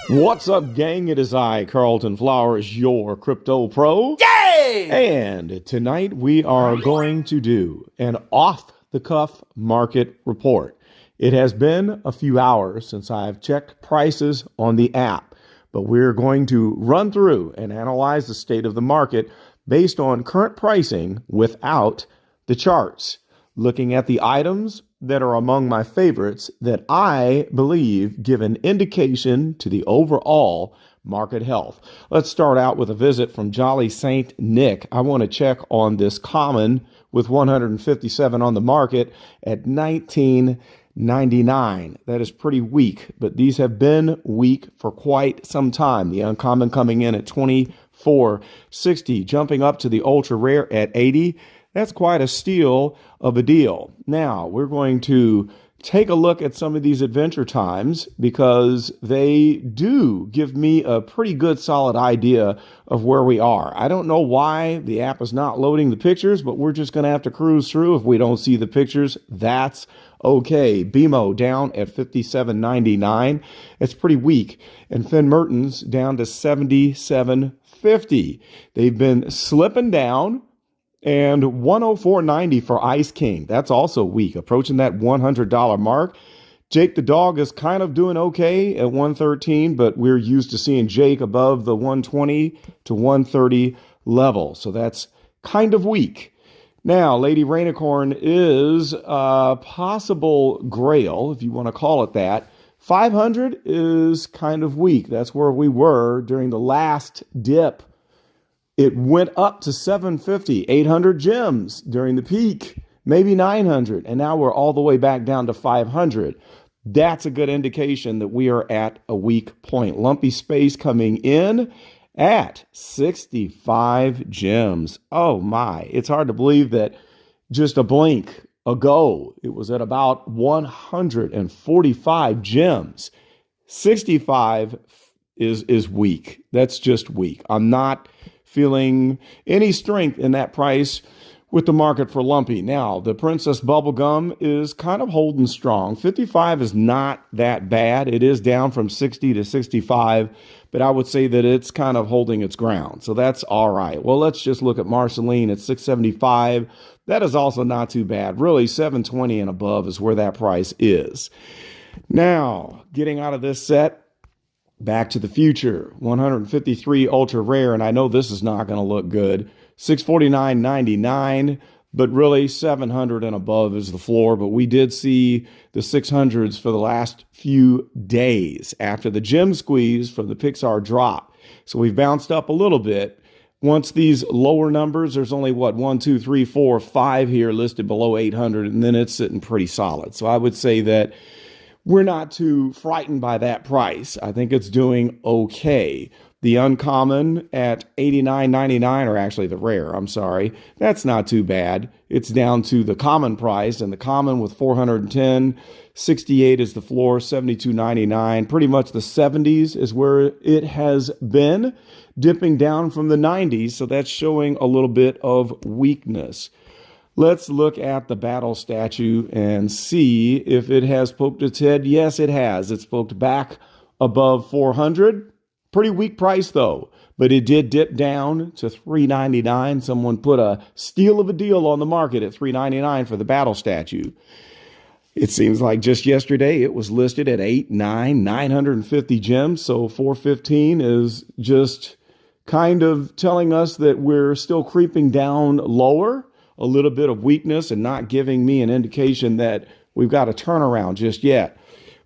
What's up, gang? It is I, Carlton Flowers, your crypto pro. Yay! And tonight we are going to do an off-the-cuff market report. It has been a few hours since I've checked prices on the app, but we're going to run through and analyze the state of the market based on current pricing without the charts, looking at the items that are among my favorites that I believe give an indication to the overall market health. Let's start out with a visit from Jolly Saint Nick. I want to check on this common with 157 on the market at 19.99. That is pretty weak, but these have been weak for quite some time. The uncommon coming in at 24.60, jumping up to the ultra rare at 80. That's quite a steal of a deal. Now, we're going to take a look at some of these adventure times because they do give me a pretty good solid idea of where we are. I don't know why the app is not loading the pictures, but we're just going to have to cruise through. If we don't see the pictures, that's okay. BMO down at 57.99. It's pretty weak. And Finn Mertens down to 77.50. They've been slipping down. And 104.90 for Ice King. That's also weak, approaching that $100 mark. Jake the Dog is kind of doing okay at 113, but we're used to seeing Jake above the 120 to 130 level. So that's kind of weak. Now, Lady Rainicorn is a possible grail, if you want to call it that. 500 is kind of weak. That's where we were during the last dip. It went up to 750, 800 gems during the peak, maybe 900, and now we're all the way back down to 500. That's a good indication that we are at a weak point. Lumpy Space coming in at 65 gems. Oh my, it's hard to believe that just a blink ago, it was at about 145 gems. 65 is weak. That's just weak. I'm not feeling any strength in that price with the market for Lumpy. Now, the Princess Bubblegum is kind of holding strong. 55 is not that bad. It is down from 60 to 65, but I would say that it's kind of holding its ground. So that's all right. Well, let's just look at Marceline at 675. That is also not too bad. Really, 720 and above is where that price is. Now, getting out of this set, Back to the Future, 153 ultra rare, and I know this is not going to look good. 649.99, but really 700 and above is the floor. But we did see the 600s for the last few days after the gem squeeze from the Pixar drop. So we've bounced up a little bit. Once these lower numbers, there's only 1, 2, 3, 4, 5 here listed below 800, and then it's sitting pretty solid. So I would say that we're not too frightened by that price. I think it's doing okay. The uncommon at 89.99, or actually the rare, I'm sorry, that's not too bad. It's down to the common price, and the common with 410, 68 is the floor, 72.99. Pretty much the 70s is where it has been, dipping down from the 90s, so that's showing a little bit of weakness. Let's look at the battle statue and see if it has poked its head. Yes, it has. It's poked back above 400. Pretty weak price, though. But it did dip down to $3.99. Someone put a steal of a deal on the market at $3.99 for the battle statue. It seems like just yesterday it was listed at 950 gems. So 415 is just kind of telling us that we're still creeping down lower. A little bit of weakness and not giving me an indication that we've got a turnaround just yet.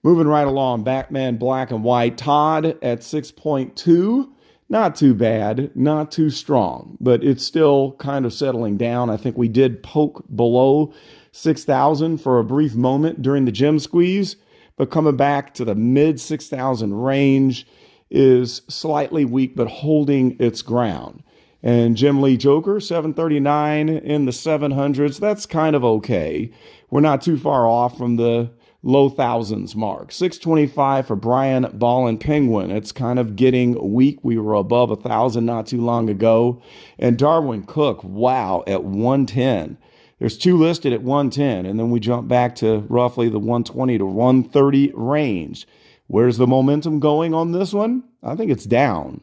Moving right along, Batman Black and White, Todd at 6.2. Not too bad, not too strong, but it's still kind of settling down. I think we did poke below 6,000 for a brief moment during the gem squeeze, but coming back to the mid 6,000 range is slightly weak, but holding its ground. And Jim Lee Joker, 739 in the 700s. That's kind of okay. We're not too far off from the low thousands mark. 625 for Brian Ball and Penguin. It's kind of getting weak. We were above 1,000 not too long ago. And Darwin Cook, wow, at 110. There's two listed at 110, and then we jump back to roughly the 120 to 130 range. Where's the momentum going on this one? I think it's down.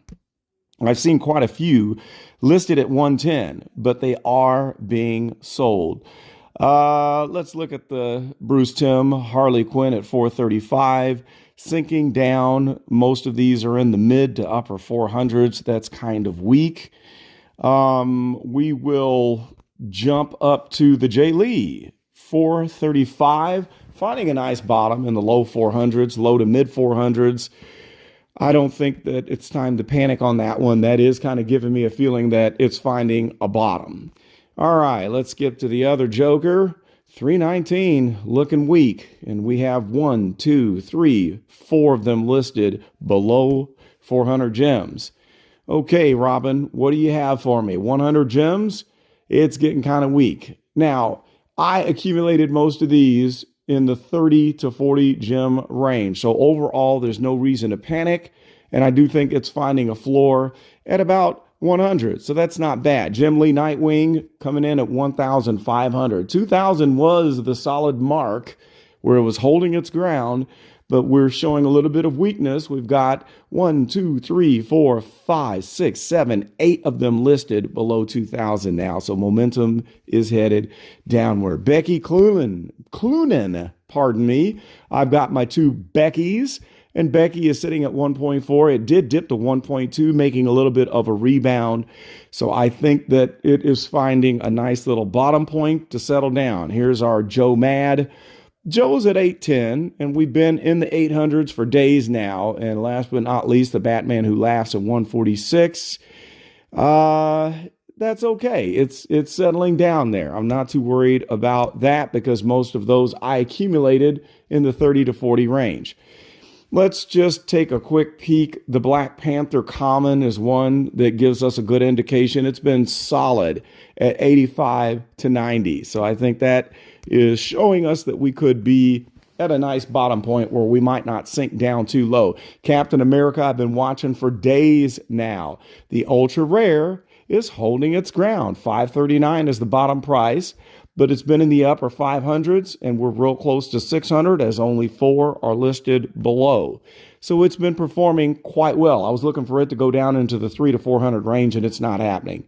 I've seen quite a few listed at 110, but they are being sold. Let's look at the Bruce Timm Harley Quinn at 435, sinking down. Most of these are in the mid to upper 400s. That's kind of weak. We will jump up to the J. Lee 435, finding a nice bottom in the low 400s, low to mid 400s. I don't think that it's time to panic on that one. That is kind of giving me a feeling that it's finding a bottom. All right, let's get to the other joker. 319 looking weak. And we have 1, 2, 3, 4 of them listed below 400 gems. Okay, Robin, what do you have for me? 100 gems? It's getting kind of weak. Now, I accumulated most of these in the 30 to 40 gem range. So overall, there's no reason to panic. And I do think it's finding a floor at about 100. So that's not bad. Jim Lee Nightwing coming in at 1,500. 2,000 was the solid mark where it was holding its ground, but we're showing a little bit of weakness. We've got 1, 2, 3, 4, 5, 6, 7, 8 of them listed below 2,000 now. So momentum is headed downward. Becky Clunan, pardon me. I've got my 2 Beckys, and Becky is sitting at 1.4. It did dip to 1.2, making a little bit of a rebound. So I think that it is finding a nice little bottom point to settle down. Here's our Joe Mad. Joe's at 810, and we've been in the 800s for days now. And last but not least, the Batman Who Laughs at 146. That's okay. It's settling down there. I'm not too worried about that because most of those I accumulated in the 30 to 40 range. Let's just take a quick peek. The Black Panther Common is one that gives us a good indication. It's been solid at 85 to 90. So I think that is showing us that we could be at a nice bottom point where we might not sink down too low. Captain America, I've been watching for days now. The ultra rare is holding its ground. 539 is the bottom price, but it's been in the upper 500s, and we're real close to 600 as only 4 are listed below. So it's been performing quite well. I was looking for it to go down into the 300 to 400 range, and it's not happening.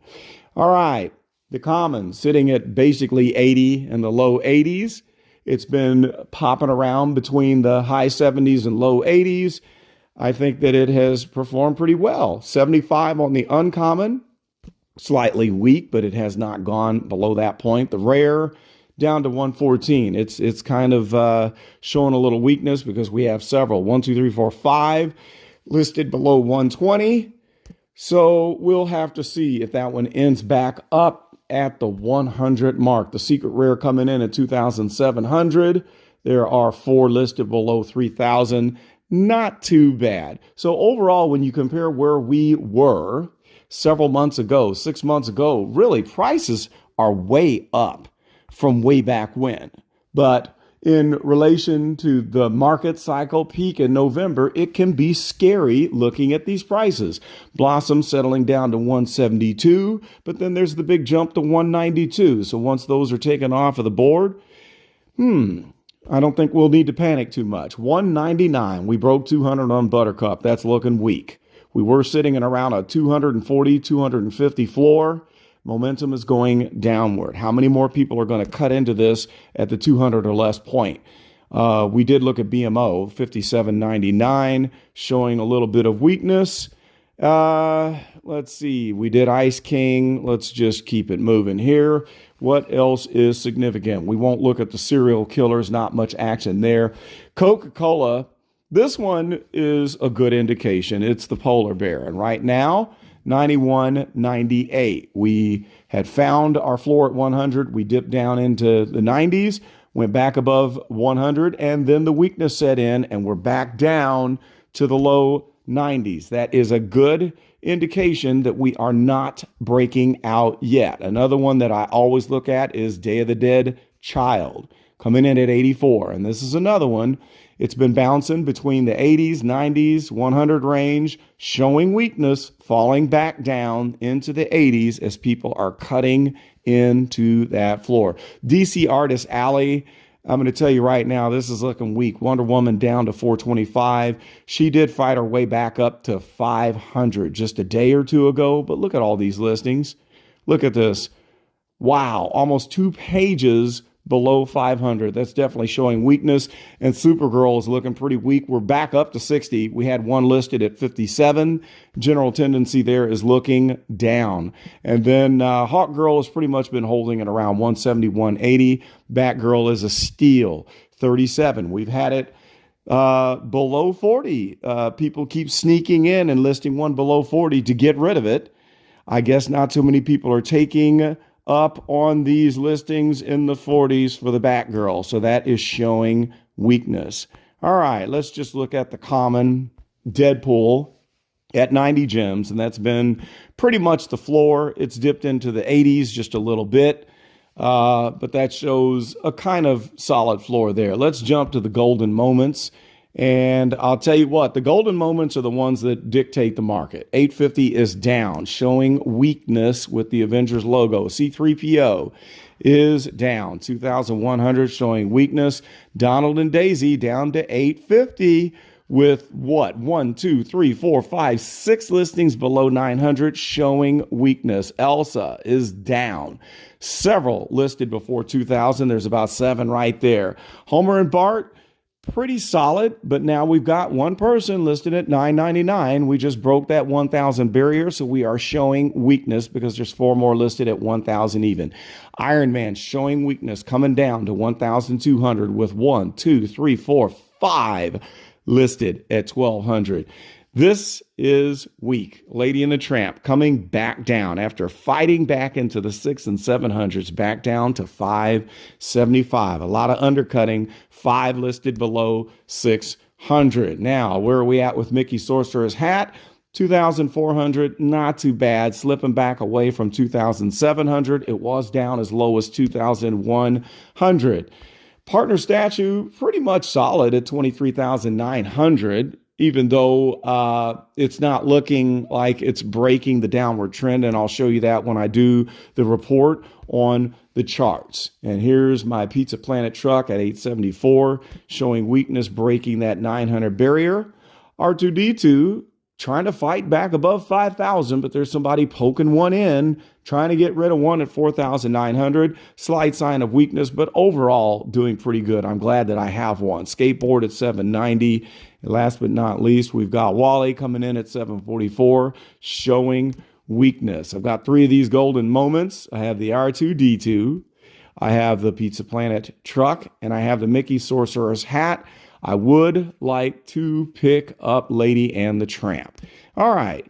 All right, the Common sitting at basically 80 and the low 80s. It's been popping around between the high 70s and low 80s. I think that it has performed pretty well. 75 on the uncommon. Slightly weak, but it has not gone below that point. The rare down to 114. It's kind of showing a little weakness because we have several. 1, 2, 3, 4, 5 listed below 120. So we'll have to see if that one ends back up at the 100 mark. The secret rare coming in at 2,700. There are 4 listed below 3,000. Not too bad. So overall, when you compare where we were several months ago, 6 months ago, really prices are way up from way back when. But in relation to the market cycle peak in November, it can be scary looking at these prices. Blossom settling down to 172, but then there's the big jump to 192. So once those are taken off of the board, I don't think we'll need to panic too much. 199, we broke 200 on Buttercup. That's looking weak. We were sitting in around a 240, 250 floor. Momentum is going downward. How many more people are going to cut into this at the 200 or less point? We did look at BMO, 57.99, showing a little bit of weakness. Let's see. We did Ice King. Let's just keep it moving here. What else is significant? We won't look at the serial killers. Not much action there. CocaCola. This one is a good indication. It's the polar bear. And right now, 91.98. We had found our floor at 100. We dipped down into the 90s, went back above 100, and then the weakness set in, and we're back down to the low 90s. That is a good indication that we are not breaking out yet. Another one that I always look at is Day of the Dead Child, coming in at 84. And this is another one. It's been bouncing between the 80s, 90s, 100 range, showing weakness, falling back down into the 80s as people are cutting into that floor. DC Artist Alley, I'm going to tell you right now, this is looking weak. Wonder Woman down to 425. She did fight her way back up to 500 just a day or two ago. But look at all these listings. Look at this. Wow, almost 2 pages below 500. That's definitely showing weakness. And Supergirl is looking pretty weak. We're back up to 60. We had one listed at 57. General tendency there is looking down. And then Hawkgirl has pretty much been holding at around 170, 180. Batgirl is a steal, 37. We've had it below 40. People keep sneaking in and listing one below 40 to get rid of it. I guess not too many people are taking up on these listings in the 40s for the Batgirl. So that is showing weakness. All right, let's just look at the common Deadpool at 90 gems. And that's been pretty much the floor. It's dipped into the 80s just a little bit. But that shows a kind of solid floor there. Let's jump to the golden moments. And I'll tell you what, the golden moments are the ones that dictate the market. 850 is down, showing weakness with the Avengers logo. C3PO is down. 2,100 showing weakness. Donald and Daisy down to 850 with what? 1, 2, 3, 4, 5, 6 listings below 900 showing weakness. Elsa is down. Several listed before 2,000. There's about 7 right there. Homer and Bart, pretty solid, but now we've got one person listed at $9.99. We just broke that 1,000 barrier, so we are showing weakness because there's 4 more listed at 1,000 even. Iron Man showing weakness, coming down to 1,200 with 1, 2, 3, 4, 5 listed at 1,200. This is weak. Lady and the Tramp coming back down after fighting back into the 600s and 700s, back down to 575. A lot of undercutting, 5 listed below 600. Now, where are we at with Mickey Sorcerer's hat? 2,400, not too bad. Slipping back away from 2,700. It was down as low as 2,100. Partner statue, pretty much solid at 23,900. Even though it's not looking like it's breaking the downward trend. And I'll show you that when I do the report on the charts. And here's my Pizza Planet truck at 874, showing weakness, breaking that 900 barrier. R2-D2 trying to fight back above 5,000, but there's somebody poking one in, trying to get rid of one at 4,900. Slight sign of weakness, but overall doing pretty good. I'm glad that I have one. Skateboard at 790. And last but not least, we've got Wally coming in at 744, showing weakness. I've got 3 of these golden moments. I have the R2-D2, I have the Pizza Planet truck, and I have the Mickey Sorcerer's hat. I would like to pick up Lady and the Tramp. All right,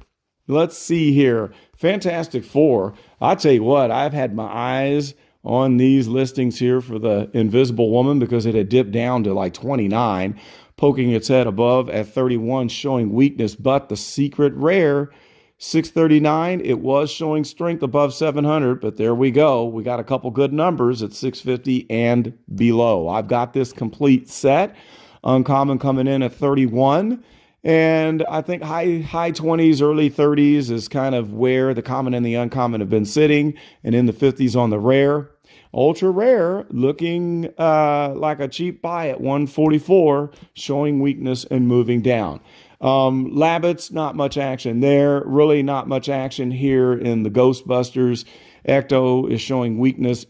let's see here. Fantastic Four. I'll tell you what, I've had my eyes on these listings here for the Invisible Woman because it had dipped down to like 29, poking its head above at 31, showing weakness. But the secret rare, 639, it was showing strength above 700, but there we go. We got a couple good numbers at 650 and below. I've got this complete set. Uncommon coming in at 31. And I think high 20s, early 30s is kind of where the common and the uncommon have been sitting, and in the 50s on the rare. Ultra rare looking like a cheap buy at 144, showing weakness and moving down. Labbits, not much action there. Really not much action here in the Ghostbusters. Ecto is showing weakness.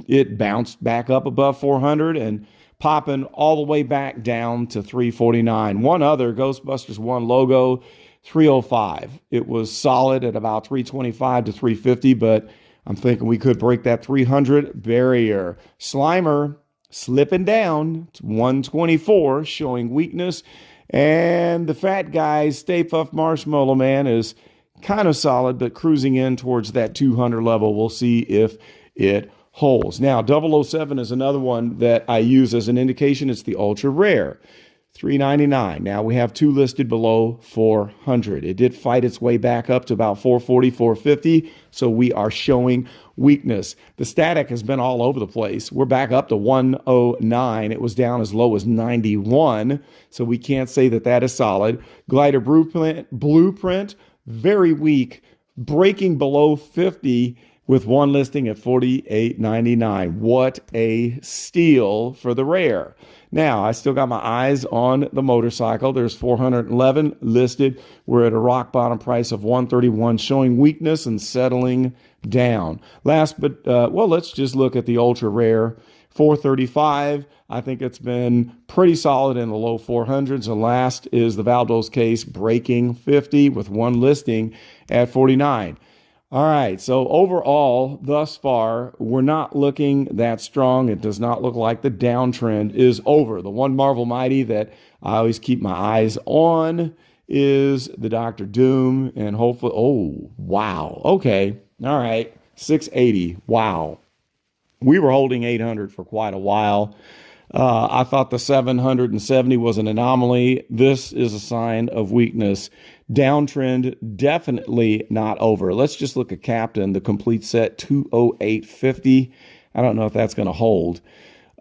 It bounced back up above 400 and popping all the way back down to 349. One other, Ghostbusters 1 logo, 305. It was solid at about 325 to 350, but I'm thinking we could break that 300 barrier. Slimer slipping down to 124, showing weakness. And the fat guy's Stay Puft Marshmallow Man is kind of solid, but cruising in towards that 200 level. We'll see if it holds. Now, 007 is another one that I use as an indication. It's the ultra rare, $3.99. Now we have 2 listed below 400. It did fight its way back up to about 440, 450. So we are showing weakness. The static has been all over the place. We're back up to 109. It was down as low as 91. So we can't say that that is solid. Glider Blueprint, very weak, breaking below 50. with one listing at $48.99. What a steal for the rare. Now, I still got my eyes on the motorcycle. There's 411 listed. We're at a rock bottom price of $131, showing weakness and settling down. Last but, let's just look at the ultra rare. 435. I think it's been pretty solid in the low 400s. And last is the Valdo's case, breaking 50 with one listing at 49. All right, so overall, thus far, we're not looking that strong. It does not look like the downtrend is over. The one Marvel Mighty that I always keep my eyes on is the Dr. Doom, and hopefully, oh, wow. Okay, all right, 680, wow. We were holding 800 for quite a while. I thought the 770 was an anomaly. This is a sign of weakness. Downtrend, definitely not over. Let's just look at Captain, the complete set, 208.50. I don't know if that's going to hold.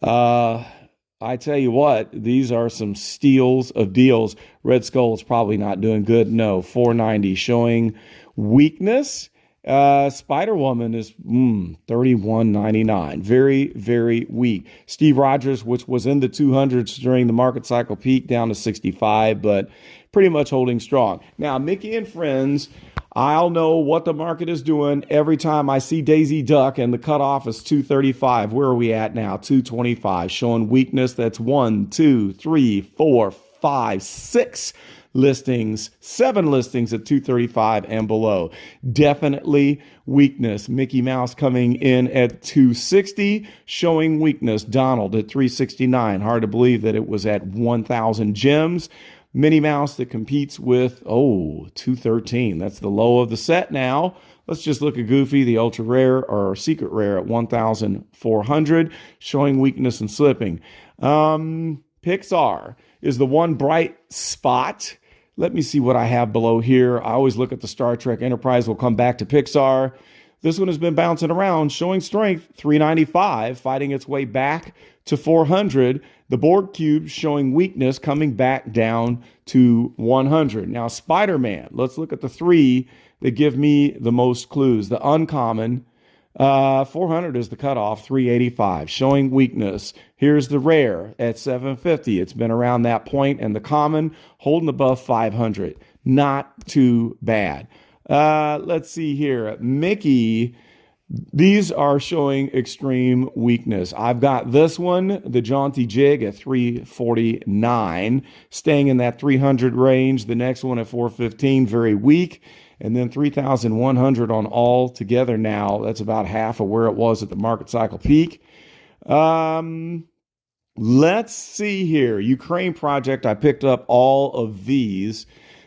I tell you what, these are some steals of deals. Red Skull is probably not doing good. No, 490 showing weakness. Spider-Woman is $31.99. Very, very weak. Steve Rogers, which was in the 200s during the market cycle peak, down to 65, but pretty much holding strong. Now, Mickey and Friends, I'll know what the market is doing every time I see Daisy Duck and the cutoff is 235. Where are we at now? 225, showing weakness. That's 1, 2, 3, 4, 5, 6 listings, 7 listings at 235 and below. Definitely weakness. Mickey Mouse coming in at 260, showing weakness. Donald at 369. Hard to believe that it was at 1,000 gems. Minnie Mouse that competes with, 213. That's the low of the set now. Let's just look at Goofy, the ultra rare or secret rare at 1,400, showing weakness and slipping. Pixar is the one bright spot. Let me see what I have below here. I always look at the Star Trek Enterprise. We'll come back to Pixar. This one has been bouncing around, showing strength, 395, fighting its way back to 400. The Borg Cube showing weakness, coming back down to 100. Now, SpiderMan, let's look at the 3 that give me the most clues. The uncommon, 400 is the cutoff, 385, showing weakness. Here's the rare at 750. It's been around that point, and the common holding above 500. Not too bad. Let's see here. Mickey, these are showing extreme weakness. I've got this one, the Jaunty Jig at 349, staying in that 300 range. The next one at 415, very weak. And then 3,100 on all together now. That's about half of where it was at the market cycle peak. Let's see here. Ukraine Project, I picked up all of these.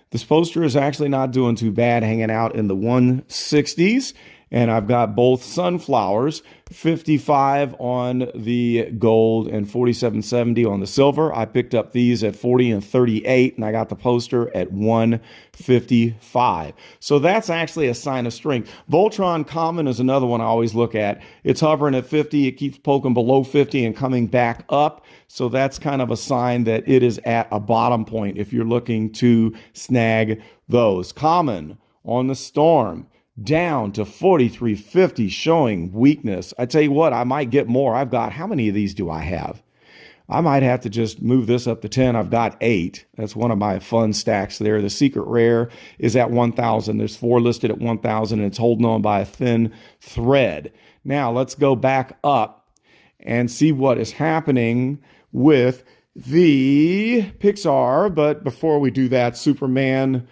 This poster is actually not doing too bad, hanging out in the 160s. And I've got both sunflowers, 55 on the gold and 47.70 on the silver. I picked up these at 40 and 38, and I got the poster at 155. So that's actually a sign of strength. Voltron Common is another one I always look at. It's hovering at 50. It keeps poking below 50 and coming back up. So that's kind of a sign that it is at a bottom point if you're looking to snag those. Common on the Storm, down to 43.50, showing weakness. I tell you what, I might get more. I've got, how many of these do I have? I might have to just move this up to 10. I've got 8. That's one of my fun stacks there. The secret rare is at 1,000. There's 4 listed at 1,000, and it's holding on by a thin thread. Now let's go back up and see what is happening with the Pixar. But before we do that, Superman,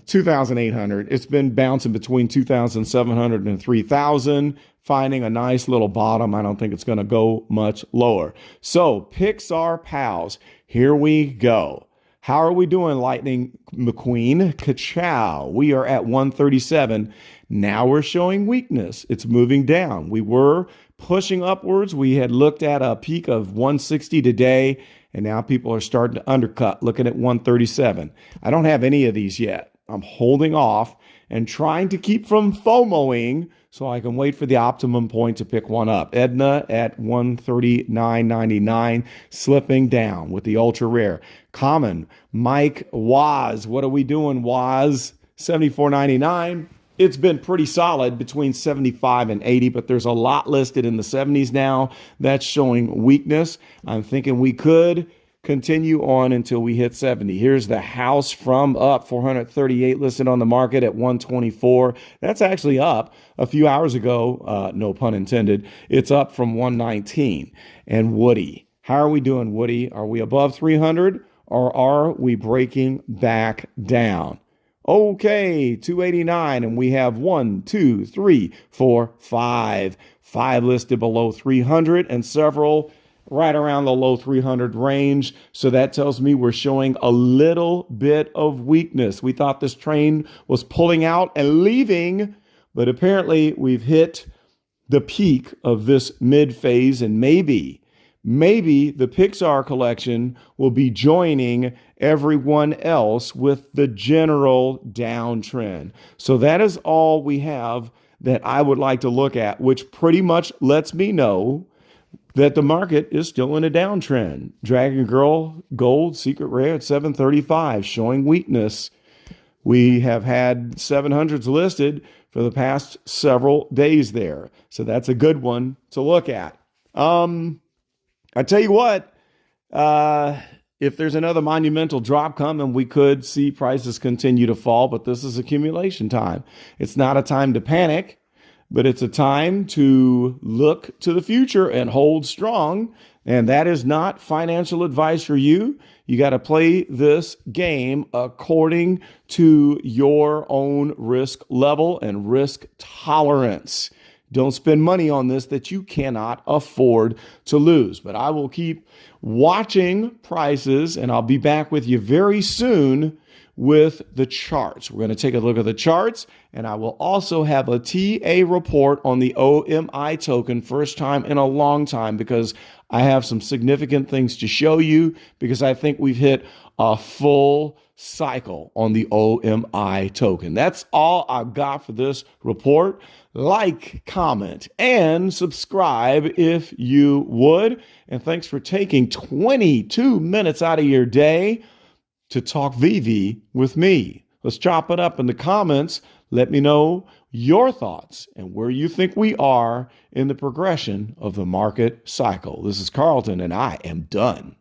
2,800. It's been bouncing between 2,700 and 3,000, finding a nice little bottom. I don't think it's going to go much lower. So Pixar pals, here we go. How are we doing, Lightning McQueen? Ka-chow. We are at 137. Now we're showing weakness. It's moving down. We were pushing upwards. We had looked at a peak of 160 today, and now people are starting to undercut, looking at 137. I don't have any of these yet. I'm holding off and trying to keep from FOMOing so I can wait for the optimum point to pick one up. Edna at 139.99, slipping down with the ultra rare. Common, Mike Waz. What are we doing, Waz? 74.99. it's been pretty solid between 75 and 80, but there's a lot listed in the 70s now. That's showing weakness. I'm thinking we could continue on until we hit 70. Here's the house from up 438 listed on the market at 124. That's actually up a few hours ago. No pun intended. It's up from 119. And Woody, how are we doing, Woody? Are we above 300 or are we breaking back down? Okay, 289, and we have 1, 2, 3, 4, 5. 5 listed below 300 and several right around the low 300 range. So that tells me we're showing a little bit of weakness. We thought this train was pulling out and leaving, but apparently we've hit the peak of this mid phase, and maybe the Pixar collection will be joining everyone else with the general downtrend. So that is all we have that I would like to look at, which pretty much lets me know that the market is still in a downtrend. Dragon Girl Gold Secret Rare at 735 showing weakness. We have had 700s listed for the past several days there. So that's a good one to look at. I tell you what, if there's another monumental drop coming, we could see prices continue to fall, but this is accumulation time. It's not a time to panic, but it's a time to look to the future and hold strong. And that is not financial advice for you. You got to play this game according to your own risk level and risk tolerance. Don't spend money on this that you cannot afford to lose. But I will keep watching prices, and I'll be back with you very soon with the charts. We're going to take a look at the charts, and I will also have a TA report on the OMI token, first time in a long time, because I have some significant things to show you, because I think we've hit a full cycle on the OMI token. That's all I've got for this report. Like, comment, and subscribe if you would. And thanks for taking 22 minutes out of your day to talk VeVe with me. Let's chop it up in the comments. Let me know your thoughts and where you think we are in the progression of the market cycle. This is Carlton, and I am done.